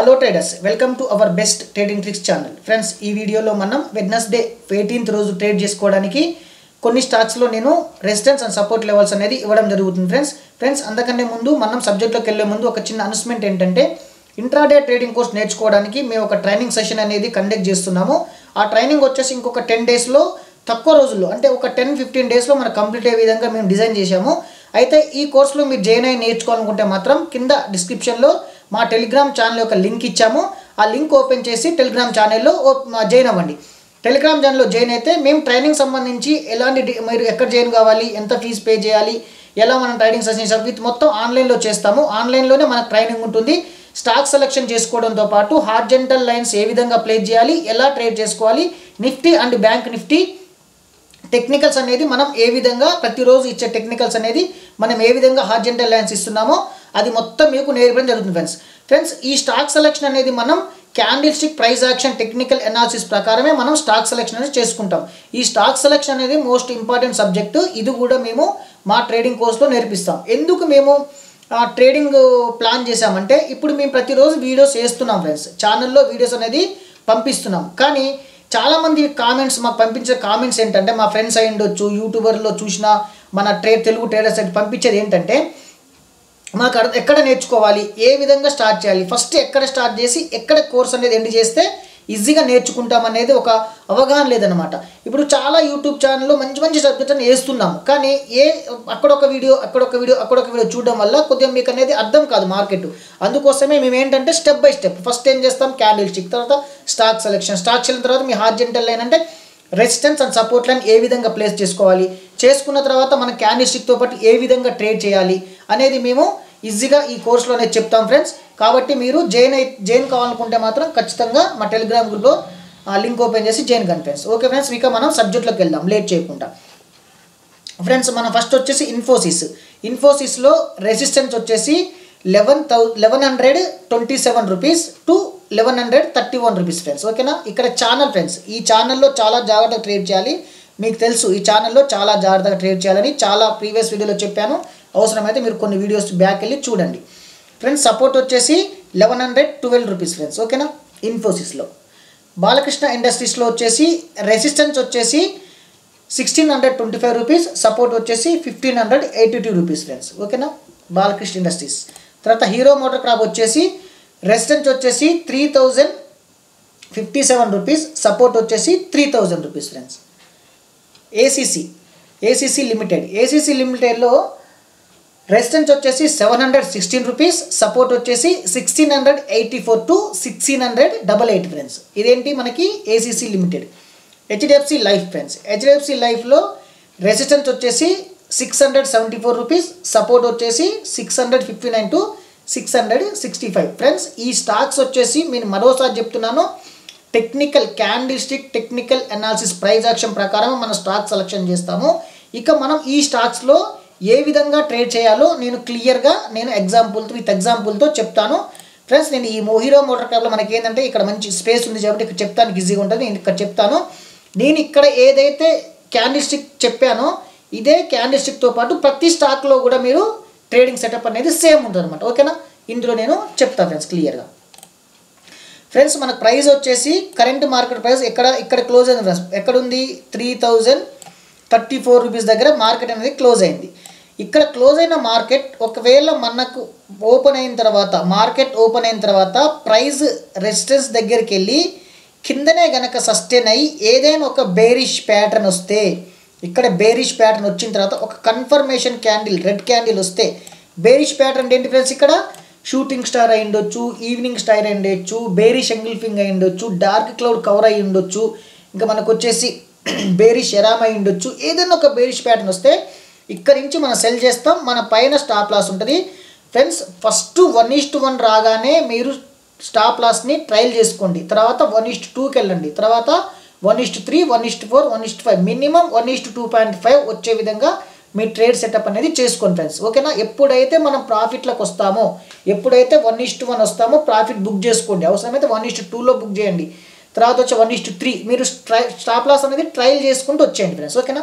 Hello traders, welcome to our best trading tricks channel. Friends, ఈ వీడియోలో మనం Wednesday 18th రోజు ట్రేడ్ చేసుకోవడానికి కొన్ని స్టాక్స్లో నేను రెసిస్టెన్స్ అండ్ సపోర్ట్ లెవెల్స్ అనేది ఇవ్వడం జరుగుతుంది. ఫ్రెండ్స్ అంతకంటే ముందు మనం సబ్జెక్ట్లోకి వెళ్ళే ముందు ఒక చిన్న అనౌన్స్మెంట్ ఏంటంటే, ఇంట్రాడే ట్రేడింగ్ కోర్స్ నేర్చుకోవడానికి మేము ఒక ట్రైనింగ్ సెషన్ అనేది కండక్ట్ చేస్తున్నాము. ఆ ట్రైనింగ్ వచ్చేసి ఇంకొక 10 డేస్లో, తక్కువ రోజుల్లో అంటే ఒక 10-15 డేస్లో మనకు కంప్లీట్ అయ్యే విధంగా మేము డిజైన్ చేశాము. అయితే ఈ కోర్సులో మీరు జాయిన్ అయ్యి నేర్చుకోవాలనుకుంటే మాత్రం కింద డిస్క్రిప్షన్లో మా టెలిగ్రామ్ ఛానల్ యొక్క లింక్ ఇచ్చాము. ఆ లింక్ ఓపెన్ చేసి టెలిగ్రామ్ ఛానల్లో జాయిన్ అవ్వండి. టెలిగ్రామ్ ఛానల్లో జాయిన్ అయితే మేము ట్రైనింగ్ సంబంధించి ఎలాంటి మీరు ఎక్కడ జాయిన్ కావాలి, ఎంత ఫీజు పే చేయాలి, ఎలా మనం ట్రైనింగ్ సెషన్స్ విత్ మొత్తం ఆన్లైన్లో చేస్తాము. ఆన్లైన్లోనే మనకు ట్రైనింగ్ ఉంటుంది. స్టాక్ సెలెక్షన్ చేసుకోవడంతో పాటు హార్జెంటల్ లైన్స్ ఏ విధంగా ప్లేస్ చేయాలి, ఎలా ట్రేడ్ చేసుకోవాలి, Nifty and bank Nifty technicals అనేది మనం ఏ విధంగా ప్రతిరోజు ఇచ్చే టెక్నికల్స్ అనేది మనం ఏ విధంగా హార్జెంటల్ లైన్స్ ఇస్తున్నామో అది మొత్తం మీకు నేర్పడం జరుగుతుంది. ఫ్రెండ్స్ ఈ స్టాక్ సెలెక్షన్ అనేది మనం candle stick price action technical analysis ప్రకారమే మనం స్టాక్ సెలెక్షన్ అనేది చేసుకుంటాం. ఈ స్టాక్ సెలెక్షన్ అనేది మోస్ట్ ఇంపార్టెంట్ సబ్జెక్టు. ఇది కూడా మేము మా ట్రేడింగ్ కోర్స్లో నేర్పిస్తాం. ఎందుకు మేము ట్రేడింగ్ ప్లాన్ చేసామంటే, ఇప్పుడు మేము ప్రతిరోజు వీడియోస్ వేస్తున్నాం ఫ్రెండ్స్, ఛానల్లో వీడియోస్ అనేది పంపిస్తున్నాం. కానీ చాలామంది మాకు పంపించే కామెంట్స్ ఏంటంటే, మా ఫ్రెండ్స్ అయి ఉండొచ్చు, యూట్యూబర్లో చూసిన మన తెలుగు ట్రేడర్స్ అయితే పంపించేది ఏంటంటే, మాకు ఎక్కడ నేర్చుకోవాలి, ఏ విధంగా స్టార్ట్ చేయాలి, ఫస్ట్ ఎక్కడ స్టార్ట్ చేసి ఎక్కడ కోర్స్ అనేది ఎండ్ చేస్తే ఈజీగా నేర్చుకుంటాం అనేది ఒక అవగాహన లేదనమాట. ఇప్పుడు చాలా యూట్యూబ్ ఛానల్లో మంచి సబ్జెక్ట్ అని వేస్తున్నాము, కానీ అక్కడొక వీడియో చూడడం వల్ల కొద్దిగా మీకు అనేది అర్థం కాదు మార్కెట్. అందుకోసమే మేము ఏంటంటే స్టెప్ బై స్టెప్ ఫస్ట్ ఏం చేస్తాం, క్యాండిల్ స్టిక్, తర్వాత స్టాక్ సెలెక్షన్ తర్వాత మీ హార్జెంటల్ లైన్ అంటే రెసిస్టెన్స్ అండ్ సపోర్ట్ లైన్ ఏ విధంగా ప్లేస్ చేసుకున్న తర్వాత మన క్యాండిల్ స్టిక్తో పాటు ఏ విధంగా ట్రేడ్ చేయాలి అనేది మేము ఈజీగా ఈ కోర్సులోనే చెప్తాం ఫ్రెండ్స్. కాబట్టి మీరు జాయిన్ కావాలనుకుంటే మాత్రం ఖచ్చితంగా మా టెలిగ్రామ్ గ్రూప్లో లింక్ ఓపెన్ చేసి జాయిన్ కండి ఫ్రెండ్స్. ఓకే ఫ్రెండ్స్, ఇక మనం సబ్జెక్ట్లోకి వెళ్దాం లేట్ చేయకుండా. ఫ్రెండ్స్ మనం ఫస్ట్ వచ్చేసి ఇన్ఫోసిస్లో రెసిస్టెన్స్ వచ్చేసి 1127 రూపీస్ టు 1131 రూపీస్ ఫ్రెండ్స్. ఓకేనా, ఇక్కడ ఛానల్ ఫ్రెండ్స్, ఈ ఛానల్లో చాలా జాగ్రత్తగా ట్రేడ్ చేయాలి. మీకు తెలుసు ఈ ఛానల్లో చాలా జాగ్రత్తగా ట్రేడ్ చేయాలని చాలా ప్రీవియస్ వీడియోలో చెప్పాను. అవసరమైతే మీరు కొన్ని వీడియోస్ బ్యాక్ వెళ్ళి చూడండి ఫ్రెండ్స్. సపోర్ట్ వచ్చేసి 1112 రూపీస్ ఫ్రెండ్స్. ఓకేనా, ఇన్ఫోసిస్లో. బాలకృష్ణ ఇండస్ట్రీస్లో వచ్చేసి రెసిస్టెన్స్ వచ్చేసి 1625 రూపీస్, సపోర్ట్ వచ్చేసి 1582 రూపీస్ ఫ్రెండ్స్. ఓకేనా, బాలకృష్ణ ఇండస్ట్రీస్. తర్వాత హీరో మోటార్ క్రాప్ వచ్చేసి రెసిస్టెన్స్ వచ్చేసి 3057 రూపీస్, సపోర్ట్ వచ్చేసి 3000 రూపీస్ ఫ్రెండ్స్. ఏసీసీ లిమిటెడ్లో రెసిస్టెన్స్ వచ్చేసి 716 రూపీస్, సపోర్ట్ వచ్చేసి 1684 టు 1688 ఫ్రెండ్స్. ఇదేంటి మనకి ACC limited. HDFC life friends, HDFC లైఫ్లో రెసిస్టెన్స్ వచ్చేసి 674 రూపీస్, సపోర్ట్ వచ్చేసి 659 టు 665 ఫ్రెండ్స్. ఈ స్టాక్స్ వచ్చేసి నేను మరోసారి చెప్తున్నాను, technical candle stick technical analysis price action ప్రకారం మనం స్టాక్ సెలెక్షన్ చేస్తాము. ఇక మనం ఈ స్టాక్స్లో ఏ విధంగా ట్రేడ్ చేయాలో నేను క్లియర్గా విత్ ఎగ్జాంపుల్తో చెప్తాను ఫ్రెండ్స్. నేను ఈ హీరో మోటార్ క్రాప్లో మనకి ఏంటంటే ఇక్కడ మంచి స్పేస్ ఉంది కాబట్టి ఇక్కడ చెప్తానికి ఈజీగా ఉంటుంది. నేను ఇక్కడ చెప్తాను. నేను ఇక్కడ ఏదైతే క్యాండిల్ స్టిక్ చెప్పానో ఇదే క్యాండిల్ స్టిక్తో పాటు ప్రతి స్టాక్లో కూడా మీరు ట్రేడింగ్ సెటప్ అనేది సేమ్ ఉంటుంది అనమాట. ఓకేనా, ఇందులో నేను చెప్తాను ఫ్రెండ్స్ క్లియర్గా. ఫ్రెండ్స్ మనకు ప్రైస్ వచ్చేసి కరెంట్ మార్కెట్ ప్రైస్ ఇక్కడ క్లోజ్ అయింది ఫ్రెండ్స్. ఎక్కడుంది, 3034 రూపీస్ దగ్గర మార్కెట్ అనేది క్లోజ్ అయింది. ఇక్కడ క్లోజ్ అయిన మార్కెట్ ఒకవేళ మనకు మార్కెట్ ఓపెన్ అయిన తర్వాత ప్రైస్ రెసిస్టెన్స్ దగ్గరికి వెళ్ళి కిందనే గనక సస్టైన్ అయ్యి ఏదైనా ఒక బేరిష్ ప్యాటర్న్ వస్తే, ఇక్కడ బేరిష్ ప్యాటర్న్ వచ్చిన తర్వాత ఒక కన్ఫర్మేషన్ క్యాండిల్ రెడ్ క్యాండిల్ వస్తే, బేరిష్ ప్యాటర్న్ ఏంటి ఫ్రెండ్స్, ఇక్కడ షూటింగ్ స్టార్ అయి ఉండొచ్చు, ఈవినింగ్ స్టార్ అయి ఉండొచ్చు, బేరిష్ ఎంగిల్ఫింగ్ అయి ఉండొచ్చు, డార్క్ క్లౌడ్ కవర్ అయి ఉండొచ్చు, ఇంకా మనకు వచ్చేసి బేరిష్ ఎరామ్ అయి ఉండొచ్చు. ఏదైనా ఒక బేరిష్ ప్యాటర్న్ వస్తే ఇక్కడి నుంచి మనం సెల్ చేస్తాం. మన పైన స్టాప్ లాస్ ఉంటుంది ఫ్రెండ్స్. ఫస్ట్ 1:1 రాగానే మీరు స్టాప్ లాస్ని ట్రయల్ చేసుకోండి. తర్వాత 1:2కి వెళ్ళండి. తర్వాత 1:3, 1:4, 1:5, మినిమం 1:2.5 వచ్చే విధంగా మీ ట్రేడ్ సెటప్ అనేది చేసుకోండి ఫ్రెండ్స్. ఓకేనా, ఎప్పుడైతే మనం ప్రాఫిట్లకు వస్తామో, ఎప్పుడైతే 1:1 వస్తామో ప్రాఫిట్ బుక్ చేసుకోండి. అవసరమైతే 1:2లో బుక్ చేయండి. తర్వాత వచ్చి 1:3 మీరు స్టాప్ లాస్ అనేది ట్రయల్ చేసుకుంటూ వచ్చేయండి ఫ్రెండ్స్. ఓకేనా,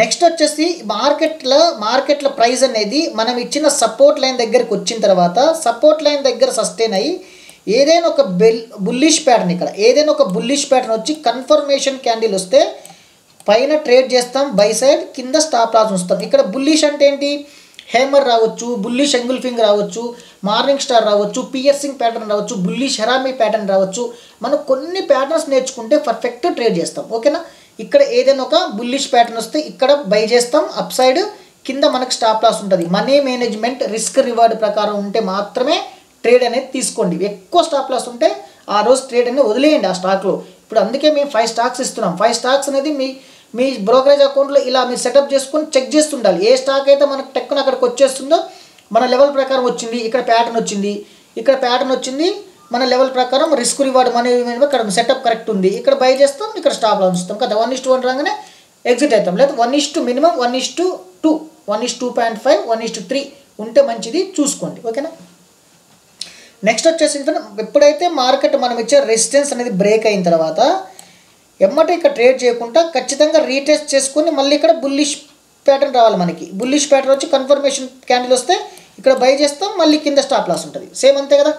నెక్స్ట్ వచ్చేసి మార్కెట్లో ప్రైస్ అనేది మనం ఇచ్చిన సపోర్ట్ లైన్ దగ్గరికి వచ్చిన తర్వాత సపోర్ట్ లైన్ దగ్గర సస్టైన్ అయ్యి ఏదైనా ఒక బుల్లిష్ ప్యాటర్న్ ఇక్కడ ఏదైనా ఒక బుల్లిష్ ప్యాటర్న్ వచ్చి కన్ఫర్మేషన్ క్యాండిల్ వస్తే పైన ట్రేడ్ చేస్తాం బై సైడ్, కింద స్టాప్ లాస్ ఉంచుతాం. ఇక్కడ బుల్లిష్ అంటే ఏంటి, హేమర్ రావచ్చు, బుల్లిష్ ఎంగుల్ఫింగ్ రావచ్చు, మార్నింగ్ స్టార్ రావచ్చు, పియర్సింగ్ ప్యాటర్న్ రావచ్చు, బుల్లిష్ హెరామీ ప్యాటర్న్ రావచ్చు. మనం కొన్ని ప్యాటర్న్స్ నేర్చుకుంటే పర్ఫెక్ట్ ట్రేడ్ చేస్తాం. ఓకేనా, ఇక్కడ ఏదైనా ఒక బుల్లిష్ ప్యాటర్న్ వస్తే ఇక్కడ బై చేస్తాం అప్ సైడ్, కింద మనకు స్టాప్ లాస్ ఉంటుంది. మనీ మేనేజ్మెంట్ రిస్క్ రివార్డ్ ప్రకారం ఉంటే మాత్రమే ట్రేడ్ అనేది తీసుకోండి. ఎక్కువ స్టాప్ లాస్ ఉంటే ఆ రోజు ట్రేడ్ అనేది వదిలేయండి ఆ స్టాక్లో. ఇప్పుడు అందుకే మేము 5 స్టాక్స్ ఇస్తున్నాం. 5 స్టాక్స్ అనేది మీ బ్రోకరేజ్ అకౌంట్లో ఇలా మీరు సెటప్ చేసుకొని చెక్ చేస్తుండాలి. ఏ స్టాక్ అయితే మనకు టెక్కున అక్కడికి వచ్చేస్తుందో మన లెవెల్ ప్రకారం వచ్చింది, ఇక్కడ ప్యాటర్న్ వచ్చింది, ఇక్కడ ప్యాటర్న్ వచ్చింది, మన లెవెల్ ప్రకారం రిస్క్ రివార్డ్ మనీ ఇక్కడ సెటప్ కరెక్ట్ ఉంది, ఇక్కడ బై చేస్తాం, ఇక్కడ స్టాప్ లాస్ ఉంచుతాం కదా. 1:1 రాగానే ఎగ్జిట్ అవుతాం. లేదా 1:, మినిమం 1:2, 1:2.5, 1:3 ఉంటే మంచిది, చూసుకోండి. ఓకేనా, నెక్స్ట్ వచ్చేసి ఎప్పుడైతే మార్కెట్ మనం ఇచ్చే రెసిస్టెన్స్ అనేది బ్రేక్ అయిన తర్వాత ఎమ్మటే ఇక్కడ ట్రేడ్ చేయకుండా ఖచ్చితంగా రీటెస్ట్ చేసుకొని మళ్ళీ ఇక్కడ బుల్లిష్ ప్యాటర్న్ రావాలి. మనకి బుల్లిష్ ప్యాటర్న్ వచ్చి కన్ఫర్మేషన్ క్యాండిల్ వస్తే ఇక్కడ బై చేస్తాం, మళ్ళీ కింద స్టాప్ లాస్ ఉంటుంది. సేమ్ అంతే కదా,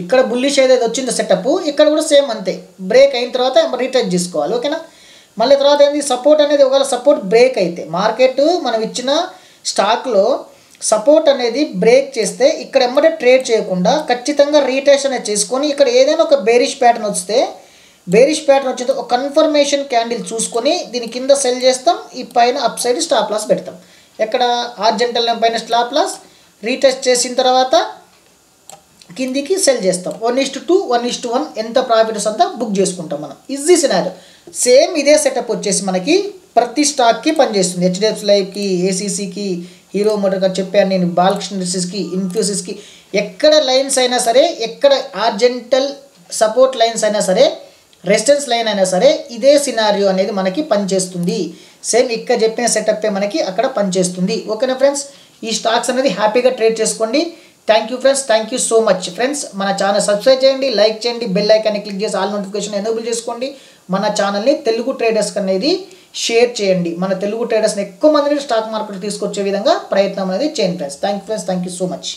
ఇక్కడ బుల్లిష్ ఏదైతే వచ్చిందో సెటప్ ఇక్కడ కూడా సేమ్ అంతే. బ్రేక్ అయిన తర్వాత రీటెస్ట్ చేసుకోవాలి. ఓకేనా, మళ్ళీ తర్వాత ఏంది, సపోర్ట్ అనేది ఒకవేళ సపోర్ట్ బ్రేక్ అయితే మార్కెట్ మనం ఇచ్చిన స్టాక్లో సపోర్ట్ అనేది బ్రేక్ చేస్తే ఇక్కడ ఎమ్మటే ట్రేడ్ చేయకుండా ఖచ్చితంగా రీటెస్ట్ అనేది చేసుకొని ఇక్కడ ఏదైనా ఒక బేరిష్ ప్యాటర్న్ వస్తే బేరిష్ ప్యాటర్న్ వచ్చింది ఒక కన్ఫర్మేషన్ క్యాండిల్ చూసుకొని దీని కింద సెల్ చేస్తాం, ఈ పైన అప్ సైడ్ స్టాప్ లాస్ పెడతాం. ఎక్కడ హారిజాంటల్ లైన్ పైన స్టాప్ లాస్ రీటెస్ట్ చేసిన తర్వాత కిందికి సెల్ చేస్తాం. 1:2, 1:1 ఎంత ప్రాఫిట్స్ అంతా బుక్ చేసుకుంటాం మనం. Easy scenario. సేమ్ ఇదే సెటప్ వచ్చేసి మనకి ప్రతి స్టాక్కి పనిచేస్తుంది. హెచ్డిఎఫ్సి లైఫ్కి, ఏసీసీకి, హీరో మోటార్కి చెప్పాను నేను, బాలకృష్ణ ఇండస్ట్రీస్కి, ఇన్ఫ్యూసిస్కి, ఎక్కడ లైన్స్ అయినా సరే, ఎక్కడ హారిజాంటల్ సపోర్ట్ లైన్స్ అయినా సరే, రెసిస్టెన్స్ లైన్ అయినా సరే ఇదే సినారియో అనేది మనకి పనిచేస్తుంది. సేమ్ ఇక్కడ చెప్పిన సెటప్పే మనకి అక్కడ పనిచేస్తుంది. ఓకేనా ఫ్రెండ్స్, ఈ స్టాక్స్ అనేది హ్యాపీగా ట్రేడ్ చేసుకోండి. Thank you friends, thank you so much friends. మన ఛానల్ సబ్స్క్రైబ్ చేయండి, లైక్ చేయండి, బెల్ ఐకాన్ని క్లిక్ చేసి ఆల్ నోటిఫికేషన్ ఎనేబుల్ చేసుకోండి. మన ఛానల్ని తెలుగు ట్రేడర్స్కి అనేది షేర్ చేయండి. మన తెలుగు ట్రేడర్స్ని ఎక్కువ మందిని స్టాక్ మార్కెట్ తీసుకొచ్చే విధంగా ప్రయత్నం అనేది చేయండి friends. Thank you so much.